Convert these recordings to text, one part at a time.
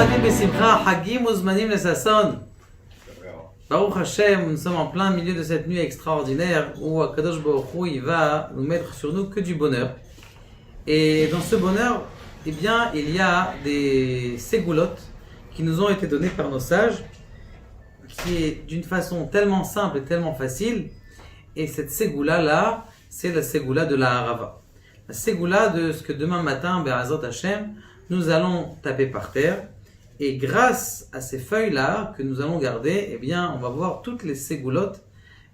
Ha'avim Besimcha, Hagim Uzmanim Lesasson. Baruch Hashem, nous sommes en plein milieu de cette nuit extraordinaire où Akadosh Baruch Hu, il va nous mettre sur nous que du bonheur. Et dans ce bonheur, eh bien, il y a des ségoulottes qui nous ont été données par nos sages, qui est d'une façon tellement simple et tellement facile. Et cette ségoula-là, c'est la ségoula de la harava. La ségoula de ce que demain matin, Be'ezrat Hashem, nous allons taper par terre. Et grâce à ces feuilles-là que nous allons garder, eh bien, on va voir toutes les ségoulottes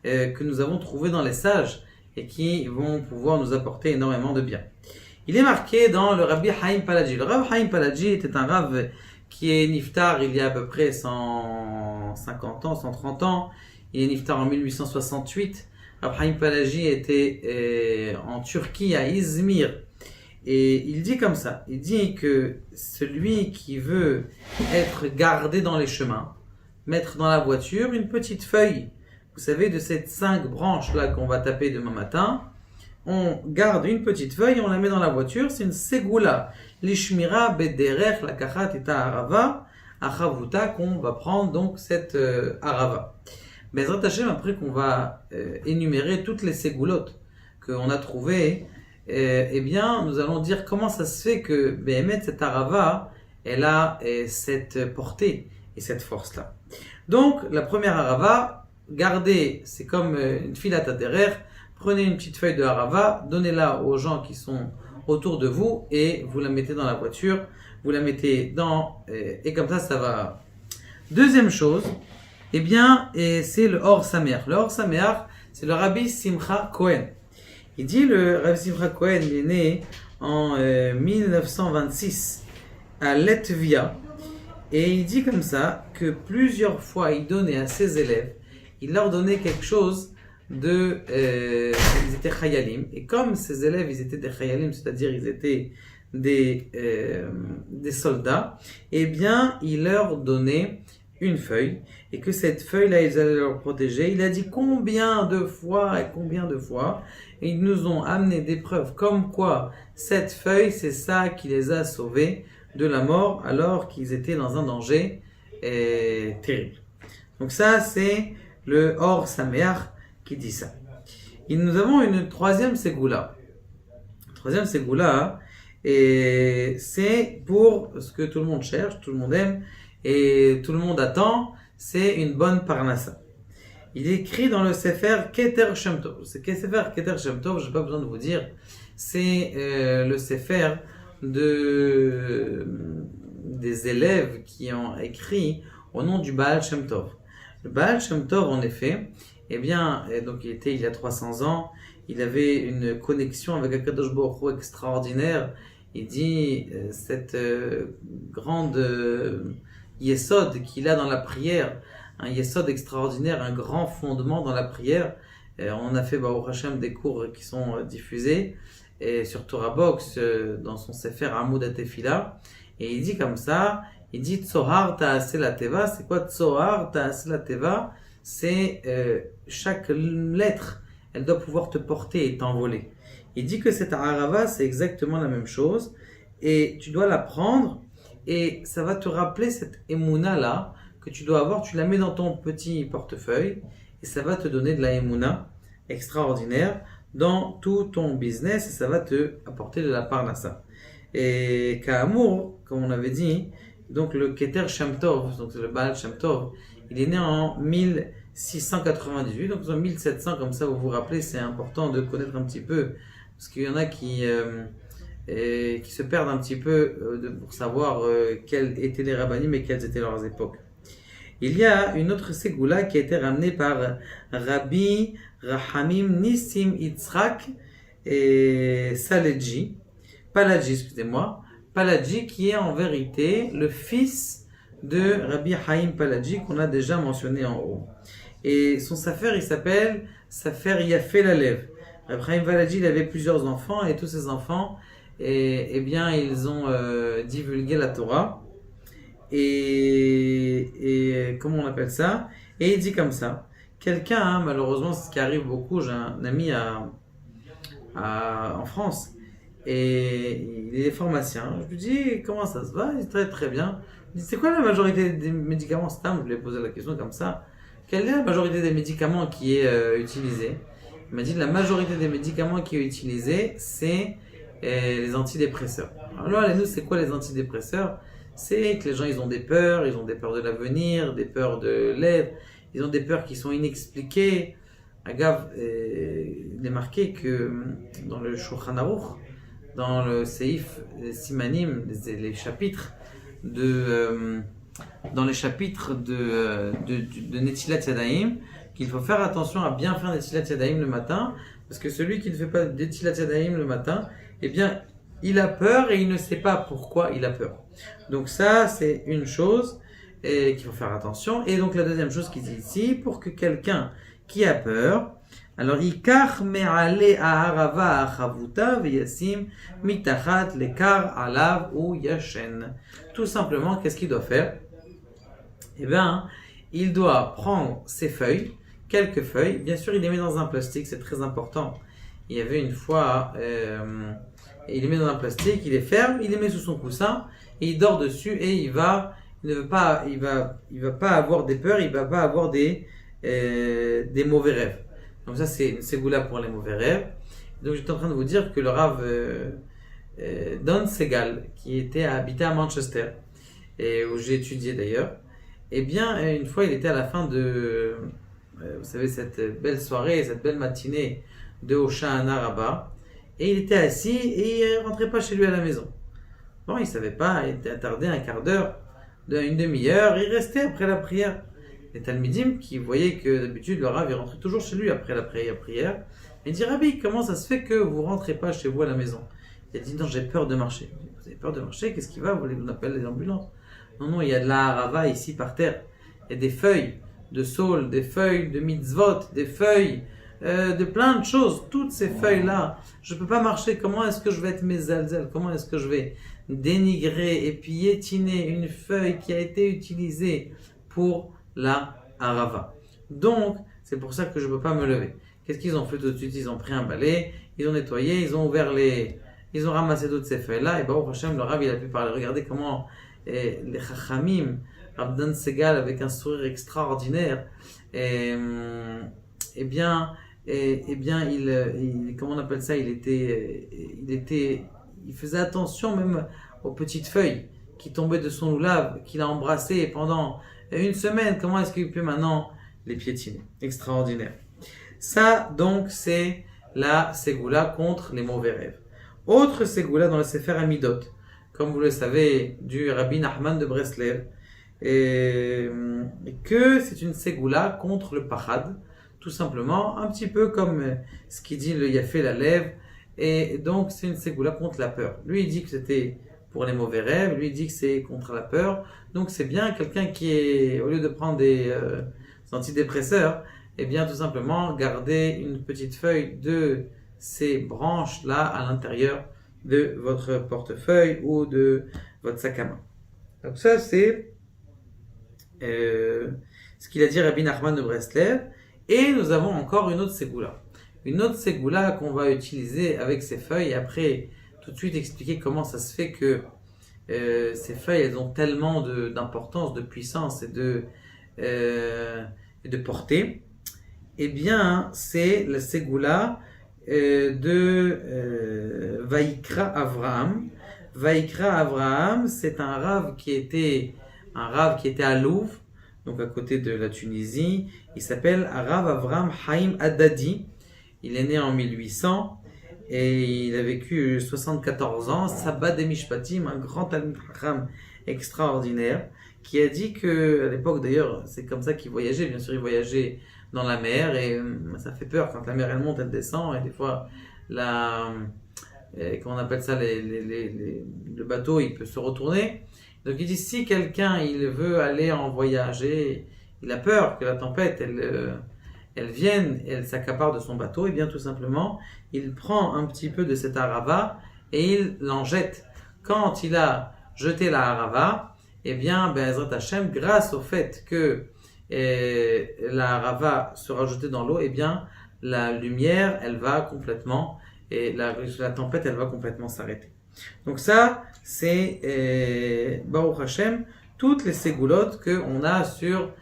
que nous avons trouvées dans les sages et qui vont pouvoir nous apporter énormément de bien. Il est marqué dans le Rabbi Haïm Paladji. Le Rabbi Haïm Paladji était un Rav qui est niftar il y a à peu près 150 ans, 130 ans. Il est niftar en 1868. Rabbi Haïm Paladji était en Turquie, à Izmir. Et il dit comme ça, il dit que celui qui veut être gardé dans les chemins, mettre dans la voiture une petite feuille, vous savez, de ces 5 branches-là qu'on va taper demain matin, on garde une petite feuille, on la met dans la voiture, c'est une ségoula, l'ishmira bederech la kachat et harava, achavuta, qu'on va prendre donc cette harava. Be'ezrat Hashem, après qu'on va énumérer toutes les ségoulottes qu'on a trouvées, eh bien, nous allons dire comment ça se fait que Béhémet, cette harava, elle a cette portée et cette force-là. Donc, la première harava, gardez, c'est comme une filat aderer, prenez une petite feuille de harava, donnez-la aux gens qui sont autour de vous et vous la mettez dans la voiture, vous la mettez dans... et comme ça va. Deuxième chose, eh bien, c'est le Or Sameach. Le Or Sameach, c'est le Rabbi Simcha Cohen. Il dit, le Rabbi Simcha Cohen, il est né en 1926 à Letvia. Et il dit comme ça que plusieurs fois il donnait à ses élèves, il leur donnait quelque chose de... ils étaient chayalim. Et comme ses élèves, ils étaient des chayalim, c'est-à-dire ils étaient des soldats, eh bien, il leur donnait une feuille. Et que cette feuille-là, ils allaient leur protéger. Il a dit combien de fois. Et ils nous ont amené des preuves comme quoi cette feuille, c'est ça qui les a sauvés de la mort alors qu'ils étaient dans un danger terrible. Donc ça, c'est le Or Sameach qui dit ça. Et nous avons une troisième ségoula. Troisième ségoula, et c'est pour ce que tout le monde cherche, tout le monde aime et tout le monde attend, c'est une bonne parnassa. Il est écrit dans le Sefer Keter Shem Tov. Ce Sefer Keter Shem Tov, je n'ai pas besoin de vous dire, c'est le Sefer des élèves qui ont écrit au nom du Baal Shem Tov. Le Baal Shem Tov, en effet, eh bien, donc il était il y a 300 ans, il avait une connexion avec Akadosh Baruch Hu extraordinaire. Il dit cette grande yesod qu'il a dans la prière, un yesod extraordinaire, un grand fondement dans la prière. On a fait Baruch Hashem des cours qui sont diffusés et sur Torah Box dans son Sefer Amoud HaTefila, et il dit comme ça, il dit Tzohar Ta'aseh la Teva. C'est quoi Tzohar Ta'aseh la Teva? C'est chaque lettre, elle doit pouvoir te porter et t'envoler. Il dit que cette harava, c'est exactement la même chose, et tu dois la prendre et ça va te rappeler cette émouna là que tu dois avoir. Tu la mets dans ton petit portefeuille et ça va te donner de la émouna extraordinaire dans tout ton business et ça va te apporter de la parnassa. Et Ka'amour, comme on avait dit, donc le Keter Shem Tov, donc le Baal Shem Tov, il est né en 1698, donc en 1700, comme ça vous vous rappelez, c'est important de connaître un petit peu, parce qu'il y en a qui se perdent un petit peu pour savoir quels étaient les rabbanim et quelles étaient leurs époques. Il y a une autre ségoula qui a été ramenée par Rabbi Rahamim Nissim Yitzhak et Paladji, qui est en vérité le fils de Rabbi Haïm Paladji qu'on a déjà mentionné en haut. Et son Sefer, il s'appelle Sefer Yafé Lalev. Rabbi Haïm Paladji, il avait plusieurs enfants et tous ses enfants, eh bien, ils ont divulgué la Torah. Et comment on appelle ça? Et il dit comme ça. Quelqu'un, malheureusement, c'est ce qui arrive beaucoup. J'ai un ami en France. et il est pharmacien. Je lui dis comment ça se va? Il dit très très bien. Je lui dis c'est quoi la majorité des médicaments Stam? Je lui ai posé la question comme ça. Quelle est la majorité des médicaments qui est utilisée? Il m'a dit la majorité des médicaments qui est utilisée, c'est les antidépresseurs. Alors là, nous, c'est quoi les antidépresseurs? C'est que les gens, ils ont des peurs de l'avenir, des peurs de l'aide, ils ont des peurs qui sont inexpliquées. Agave, il est marqué que dans le Shulchan Aruch, dans le Seif Simanim, les chapitres dans les chapitres de Netilat Yadayim, qu'il faut faire attention à bien faire Netilat Yadayim le matin, parce que celui qui ne fait pas Netilat Yadayim le matin, eh bien, il a peur et il ne sait pas pourquoi il a peur. Donc ça, c'est une chose et qu'il faut faire attention. Et donc la deuxième chose qu'il dit ici, pour que quelqu'un qui a peur, alors Ikar me'ale ha'arava ha'chavuta ve'yasim mitachat lekar alav ou yashen. Tout simplement, qu'est-ce qu'il doit faire? Eh bien, il doit prendre ses feuilles, quelques feuilles. Bien sûr, il les met dans un plastique, c'est très important. Il y avait une fois, il les met dans un plastique, il les ferme, il les met sous son coussin, et il dort dessus, et il va pas avoir des peurs, il va pas avoir des mauvais rêves. Donc ça, c'est une ségoula pour les mauvais rêves. Donc j'étais en train de vous dire que le Rav Don Segal, qui était habité à Manchester, et où j'ai étudié d'ailleurs, eh bien, une fois, il était à la fin de, vous savez, cette belle soirée, cette belle matinée de Hoshana Rabbah, et il était assis et il ne rentrait pas chez lui à la maison. Bon, il ne savait pas, il était attardé un quart d'heure, une demi-heure, il restait après la prière. Les Talmidim qui voyaient que d'habitude le Rav il rentrait toujours chez lui après la prière, il dit Rabbi, comment ça se fait que vous ne rentrez pas chez vous à la maison? Il a dit non, j'ai peur de marcher. Vous avez peur de marcher? Qu'est-ce qui va? Vous voulez qu'on appelle les ambulances? Non, il y a de la harava ici par terre. Il y a des feuilles de saule, des feuilles de mitzvot, des feuilles de plein de choses. Toutes ces feuilles-là, je ne peux pas marcher. Comment est-ce que je vais être mezalzel? Comment est-ce que je vais dénigrer et piétiner une feuille qui a été utilisée pour la harava? Donc, c'est pour ça que je ne peux pas me lever. Qu'est-ce qu'ils ont fait tout de suite? Ils ont pris un balai, ils ont nettoyé, ils ont ramassé toutes ces feuilles-là. Et Baruch Hashem, le Rav, il a pu parler. Regardez comment les Chachamim, Rav Dan Segal avec un sourire extraordinaire, comment on appelle ça, il faisait attention même aux petites feuilles qui tombaient de son loulav, qu'il a embrassé pendant une semaine. Comment est-ce qu'il peut maintenant les piétiner? Extraordinaire. Ça, donc, c'est la ségoula contre les mauvais rêves. Autre ségoula dans le Sefer Amidot, comme vous le savez, du Rabbi Nachman de Breslev, et que c'est une ségoula contre le pachad, tout simplement, un petit peu comme ce qu'il dit le Yafé la lève, et donc c'est une ségoula contre la peur. Lui il dit que c'était pour les mauvais rêves, lui il dit que c'est contre la peur, donc c'est bien quelqu'un qui est, au lieu de prendre des antidépresseurs, et bien tout simplement garder une petite feuille de ces branches-là à l'intérieur de votre portefeuille ou de votre sac à main. Donc ça c'est ce qu'il a dit Rabbi Nachman de Breslev. Et nous avons encore une autre ségoula. Une autre ségoula qu'on va utiliser avec ces feuilles. Et après, tout de suite expliquer comment ça se fait que ces feuilles, elles ont tellement d'importance, de puissance et de portée. Eh bien, c'est la ségoula de Vaikra Avraham. Vaikra Avraham, c'est un rave qui était à Louvre, donc à côté de la Tunisie. Il s'appelle Rav Avraham Haïm Haddadi. Il est né en 1800 et il a vécu 74 ans. Sabbat de Mishpatim, un grand Talmid Chacham extraordinaire, qui a dit que, à l'époque d'ailleurs, c'est comme ça qu'il voyageait. Bien sûr, il voyageait dans la mer et ça fait peur quand la mer elle monte, elle descend et des fois comment on appelle ça, le bateau il peut se retourner. Donc il dit si quelqu'un il veut aller en voyage et il a peur que la tempête elle vienne et elle s'accapare de son bateau, et bien tout simplement il prend un petit peu de cette harava et il l'en jette. Quand il a jeté la harava, et bien Be'ezrat Hashem, grâce au fait que la harava sera jetée dans l'eau, et bien la lumière elle va complètement et la tempête, elle va complètement s'arrêter. Donc ça, c'est Baruch Hashem, toutes les ségoulottes qu'on a sur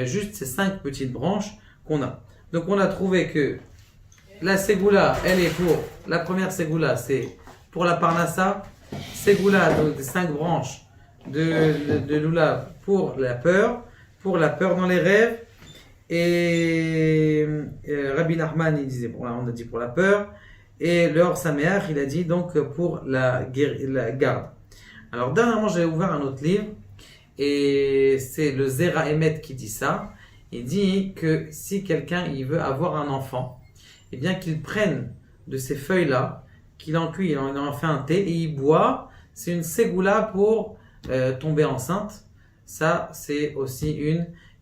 juste ces 5 petites branches qu'on a. Donc on a trouvé que la ségoula, elle est pour, la première ségoula, c'est pour la parnassa, ségoula, donc des 5 branches de Lula pour la peur dans les rêves, et Rabbi Nachman, il disait, bon là on a dit pour la peur, et le Or Sameach, il a dit donc pour la garde. Alors dernièrement j'ai ouvert un autre livre, et c'est le Zera Emet qui dit ça. Il dit que si quelqu'un il veut avoir un enfant, eh bien qu'il prenne de ces feuilles-là, qu'il en cuit, il en fait un thé, et il boit. C'est une ségoula pour tomber enceinte. Ça, c'est aussi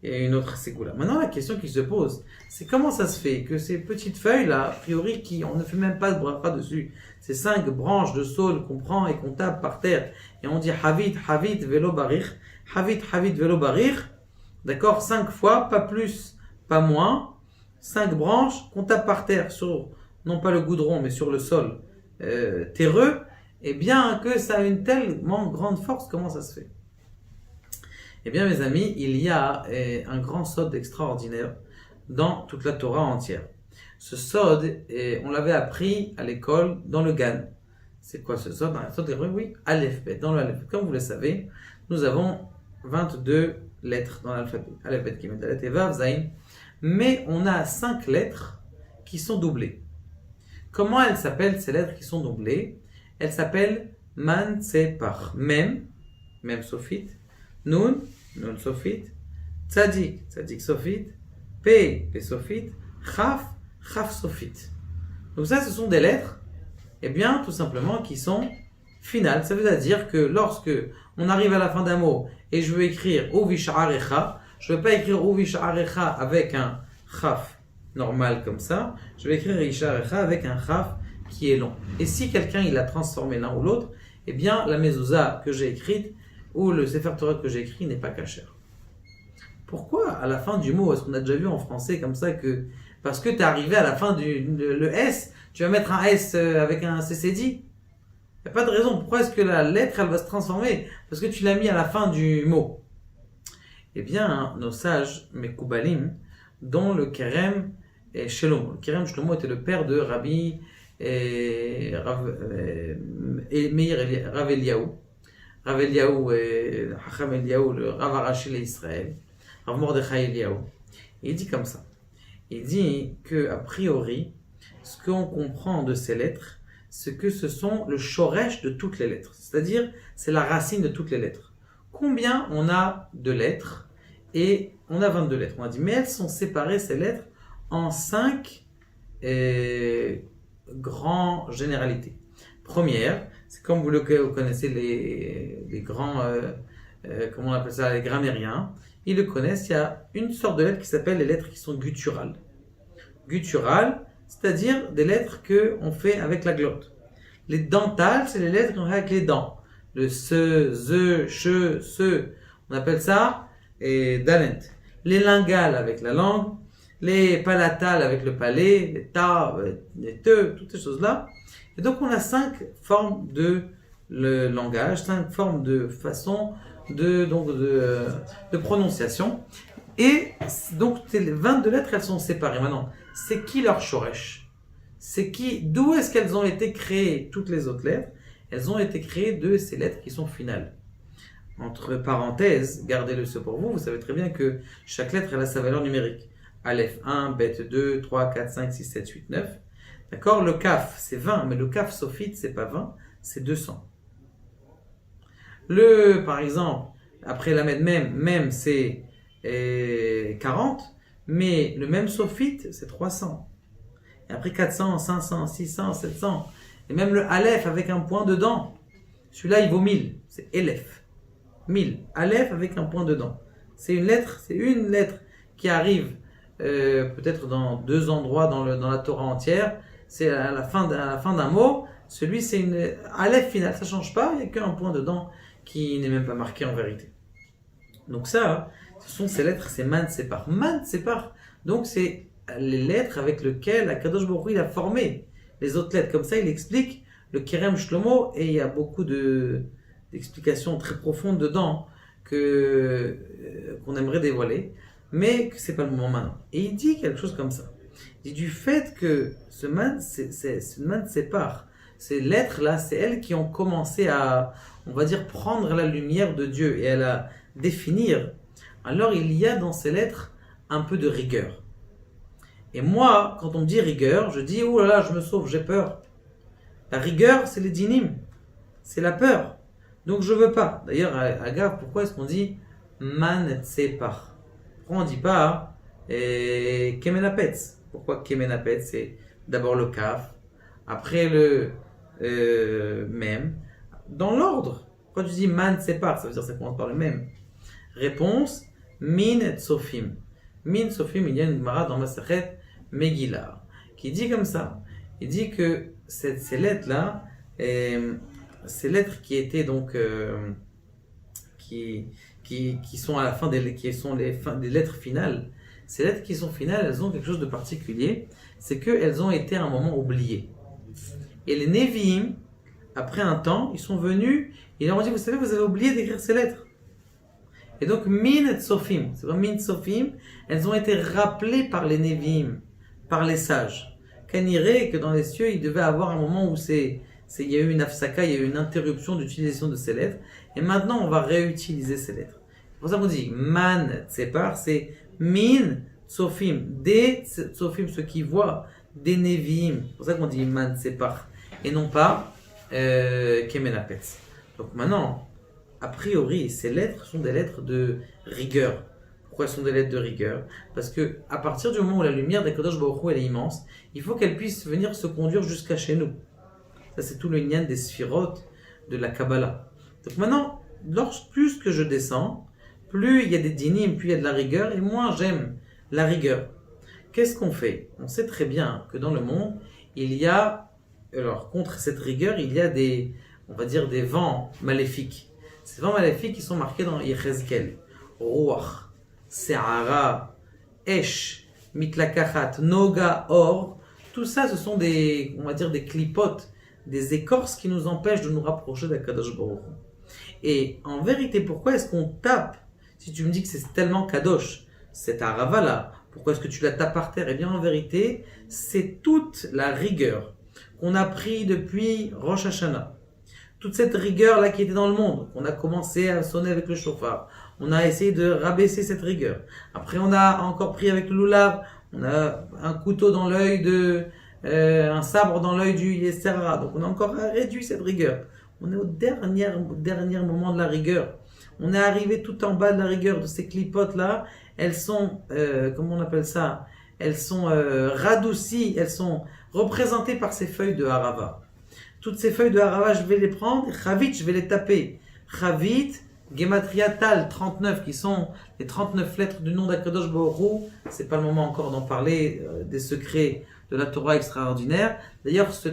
une autre ségoula. Maintenant, la question qui se pose, c'est comment ça se fait que ces petites feuilles-là, a priori, on ne fait même pas de bracha dessus, ces 5 branches de saule qu'on prend et qu'on tape par terre, et on dit Havit, Havit, Velo Barir, Havit, Havit, Velo Barir, d'accord, 5 fois, pas plus, pas moins, 5 branches qu'on tape par terre sur, non pas le goudron, mais sur le sol terreux, et bien que ça a une tellement grande force, comment ça se fait? Eh bien, mes amis, il y a un grand sod extraordinaire dans toute la Torah entière. Ce sod, on l'avait appris à l'école dans le Gan. C'est quoi ce sod? Dans la sod, oui, Aleph Bet. Dans le Aleph Bet, comme vous le savez, nous avons 22 lettres dans l'alphabet. Aleph Bet, Gimel, Dalet et Vav, Zayin. Mais on a 5 lettres qui sont doublées. Comment elles s'appellent, ces lettres qui sont doublées? Elles s'appellent Man Tsepar. Mem Sofit. Nun Sofit. Tzadik Sofit. P Sofit. Chaf Sofit. Donc ça, ce sont des lettres, eh bien, tout simplement, qui sont finales. Ça veut dire que lorsque on arrive à la fin d'un mot et je veux écrire Uvish'arecha, je ne veux pas écrire Uvish'arecha avec un chaf normal comme ça. Je vais écrire Ish'arecha avec un chaf qui est long. Et si quelqu'un il a transformé l'un ou l'autre, eh bien, la mezouza que j'ai écrite ou le Sefer Torah que j'ai écrit n'est pas kasher. Pourquoi à la fin du mot, est-ce qu'on a déjà vu en français comme ça que parce que tu es arrivé à la fin le S, tu vas mettre un S avec un CCD? Il n'y a pas de raison. Pourquoi est-ce que la lettre elle va se transformer? Parce que tu l'as mis à la fin du mot. Eh bien, nos sages, Mekoubalim, dont le Kerem et Shlomo. Le Kerem Shlomo était le père de Rabbi Meir Rav Eliyahu. Rav Eliyahu et Hacham Eliyahu, le Rav Arashi l'Israël. Rav Mordechai Eliyahu. Il dit comme ça. Il dit que a priori, ce qu'on comprend de ces lettres, c'est que ce sont le shoresh de toutes les lettres. C'est-à-dire, c'est la racine de toutes les lettres. Combien on a de lettres? Et on a 22 lettres. On a dit, mais elles sont séparées, ces lettres, en 5 grandes généralités. Première, c'est comme vous connaissez les grands, comment on appelle ça, les grammairiens. Ils le connaissent, il y a une sorte de lettres qui s'appelle les lettres qui sont gutturales. Gutturales, c'est-à-dire des lettres qu'on fait avec la glotte. Les dentales, c'est les lettres qu'on fait avec les dents. Le se, ze, che, se, on appelle ça dalent. Les lingales avec la langue, les palatales avec le palais, les ta, les te, toutes ces choses-là. Et donc on a 5 formes de langage, 5 formes de façon de prononciation. Et donc les 22 lettres, elles sont séparées. Maintenant, c'est qui leur shoresh? D'où est-ce qu'elles ont été créées, toutes les autres lettres? Elles ont été créées de ces lettres qui sont finales. Entre parenthèses, gardez-le ce pour vous, vous savez très bien que chaque lettre elle a sa valeur numérique. Aleph 1, Bet 2, 3, 4, 5, 6, 7, 8, 9. D'accord? Le Kaf, c'est 20, mais le Kaf Sophite, c'est pas 20, c'est 200. Par exemple, après la même c'est 40, mais le même Sophite, c'est 300. Et après 400, 500, 600, 700. Et même le Aleph avec un point dedans, celui-là il vaut 1000, c'est Elef. 1000. Aleph avec un point dedans. C'est une lettre qui arrive peut-être dans 2 endroits dans la Torah entière. C'est à la fin d'un mot. Celui c'est une Aleph finale, ça ne change pas, il n'y a qu'un point dedans qui n'est même pas marqué en vérité. Donc ça, ce sont ces lettres, c'est Man Separ. Man Separ, donc c'est les lettres avec lesquelles Akadosh Baruch Hu il a formé. les autres lettres. Comme ça, il explique le Kerem Shlomo, et il y a beaucoup d'explications très profondes dedans qu'on aimerait dévoiler, mais que c'est pas le moment maintenant. Et il dit quelque chose comme ça. Il dit du fait que ce man sépare, ces lettres-là, c'est elles qui ont commencé à, on va dire, prendre la lumière de Dieu et à la définir. Alors il y a dans ces lettres un peu de rigueur. Et moi, quand on me dit rigueur, je dis, oh là là, je me sauve, j'ai peur. La rigueur, c'est les dinim, c'est la peur. Donc je veux pas. D'ailleurs, à Gav, pourquoi est-ce qu'on dit man tsepar? Pourquoi on dit pas kemenapetz? Pourquoi kemenapetz? C'est d'abord le kaf, après le même, dans l'ordre. Pourquoi tu dis man tsepar? Ça veut dire que ça commence par le même. Réponse, min tsofim. Min tsofim, il y a une Gemara dans Masechet Megillah qui dit comme ça. Il dit que ces lettres-là, ces lettres qui étaient donc qui sont à la fin qui sont des lettres finales, ces lettres qui sont finales, elles ont quelque chose de particulier, c'est qu'elles ont été à un moment oubliées. Et les Nevi'im, après un temps, ils sont venus, ils leur ont dit, vous savez, vous avez oublié d'écrire ces lettres. Et donc, min tsofim, c'est pas min tsofim, elles ont été rappelées par les Nevi'im, par les sages. Qu'anirait que dans les cieux, il devait avoir un moment où il y a eu une afsaka, il y a eu une interruption d'utilisation de ces lettres, et maintenant on va réutiliser ces lettres. C'est pour ça qu'on dit man tsepar, c'est min tsofim, des tsofim, ceux qui voient, des neviim. C'est pour ça qu'on dit man tsepar, et non pas kemenapetz. Donc maintenant, a priori, ces lettres sont des lettres de rigueur. Pourquoi elles sont des lettres de rigueur? Parce que à partir du moment où la lumière d'Akadosh Baruch Hu elle est immense, il faut qu'elle puisse venir se conduire jusqu'à chez nous. Ça, c'est tout le nyan des sphirotes de la Kabbalah. Donc maintenant, plus que je descends, plus il y a des dinim, plus il y a de la rigueur, et moins j'aime la rigueur. Qu'est-ce qu'on fait? On sait très bien que dans le monde, il y a, alors contre cette rigueur, il y a on va dire des vents maléfiques. Ces vents maléfiques qui sont marqués dans Yechezkel. Ruach, Se'ara, Esh, Mitlakachat, Noga, Or. Tout ça, ce sont on va dire des clipotes, des écorces qui nous empêchent de nous rapprocher d'Akadosh Baruch Hu. Et en vérité, pourquoi est-ce qu'on tape? Si tu me dis que c'est tellement Kadosh, cette arava là, pourquoi est-ce que tu la tapes par terre? Eh bien, en vérité, c'est toute la rigueur qu'on a pris depuis Rosh Hashanah. Toute cette rigueur là qui était dans le monde, on a commencé à sonner avec le chauffard. On a essayé de rabaisser cette rigueur. Après, on a encore pris avec le loulav, on a un couteau dans l'œil un sabre dans l'œil du Yesterra. Donc, on a encore réduit cette rigueur. On est au dernier moment de la rigueur. On est arrivé tout en bas de la rigueur de ces clipotes-là. Elles sont, comment on appelle ça? Elles sont radoucies, elles sont représentées par ces feuilles de harava. Toutes ces feuilles de harava, je vais les prendre. Chavit, je vais les taper. Chavit, Gematria Tal, 39, qui sont les 39 lettres du nom d'Akadosh Baruch Hu. C'est pas le moment encore d'en parler, des secrets de la Torah extraordinaire. D'ailleurs, ce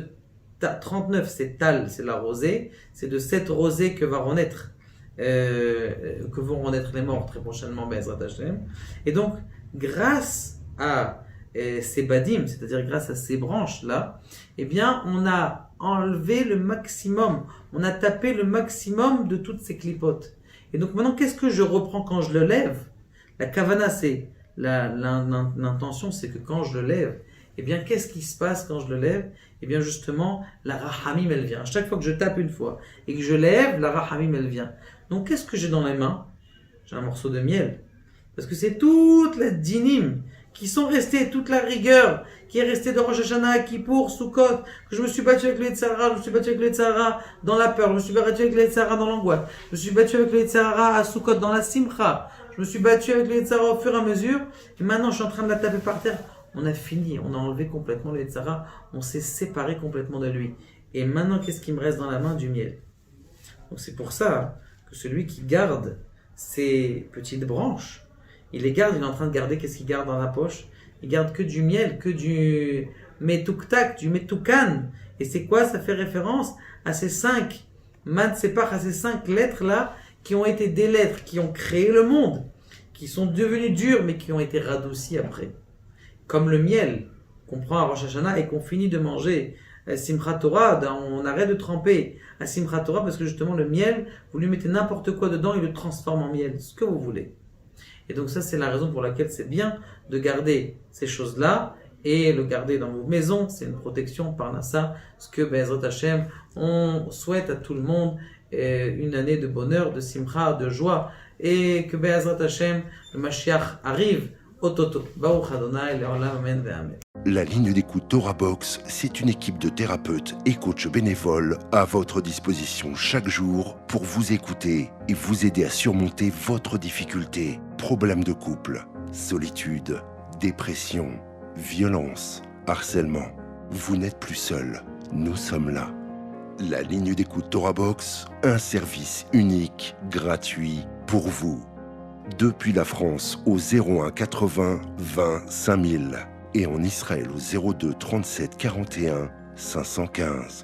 39, c'est Tal, c'est la rosée. C'est de cette rosée que vont renaître les morts très prochainement, Be'ezrat Hashem. Et donc, grâce à ces badim, c'est-à-dire grâce à ces branches-là, eh bien, on a enlevé le maximum, on a tapé le maximum de toutes ces clipotes. Et donc maintenant, qu'est-ce que je reprends quand je le lève? La kavana, c'est l'intention, c'est que quand je le lève, eh bien, qu'est-ce qui se passe quand je le lève? Eh bien, justement, la rahamim, elle vient. À chaque fois que je tape une fois et que je lève, la rahamim, elle vient. Donc, qu'est-ce que j'ai dans les mains? J'ai un morceau de miel. Parce que c'est toute la dinim qui sont restés, toute la rigueur qui est restée de Rosh Hashanah, Kippour, Sukkot, que je me suis battu avec le Yetzirah, je me suis battu avec le Yetzirah dans la peur, je me suis battu avec le Yetzirah dans l'angoisse, je me suis battu avec le Yetzirah à Sukkot dans la Simcha, je me suis battu avec le Yetzirah au fur et à mesure, et maintenant je suis en train de la taper par terre. On a fini, on a enlevé complètement le Yetzirah, on s'est séparé complètement de lui. Et maintenant, qu'est-ce qui me reste dans la main? Du miel. Donc c'est pour ça que celui qui garde ces petites branches, il les garde, il est en train de garder, qu'est-ce qu'il garde dans la poche? Il garde que du miel, que du metuktak, du metukan. Et c'est quoi? Ça fait référence à ces 5 matsepar, à ces 5 lettres-là, qui ont été des lettres qui ont créé le monde, qui sont devenues dures, mais qui ont été radoucies après. Comme le miel qu'on prend à Rosh Hashanah et qu'on finit de manger Simchat Torah, on arrête de tremper à Simchat Torah parce que justement le miel, vous lui mettez n'importe quoi dedans, il le transforme en miel, ce que vous voulez. Et donc ça, c'est la raison pour laquelle c'est bien de garder ces choses-là et le garder dans vos maisons. C'est une protection par Nassa. Ce que Be'ezrat Hashem, on souhaite à tout le monde une année de bonheur, de simcha, de joie. Et que Be'ezrat Hashem, le Mashiach arrive au toto. Baruch Adonai, le'olam, amen ve'amen. La ligne d'écoute Torah Box, c'est une équipe de thérapeutes et coachs bénévoles à votre disposition chaque jour pour vous écouter et vous aider à surmonter votre difficulté. Problèmes de couple, solitude, dépression, violence, harcèlement. Vous n'êtes plus seul, nous sommes là. La ligne d'écoute Torah Box, un service unique, gratuit pour vous. Depuis la France au 01 80 20 5000 et en Israël au 02 37 41 515.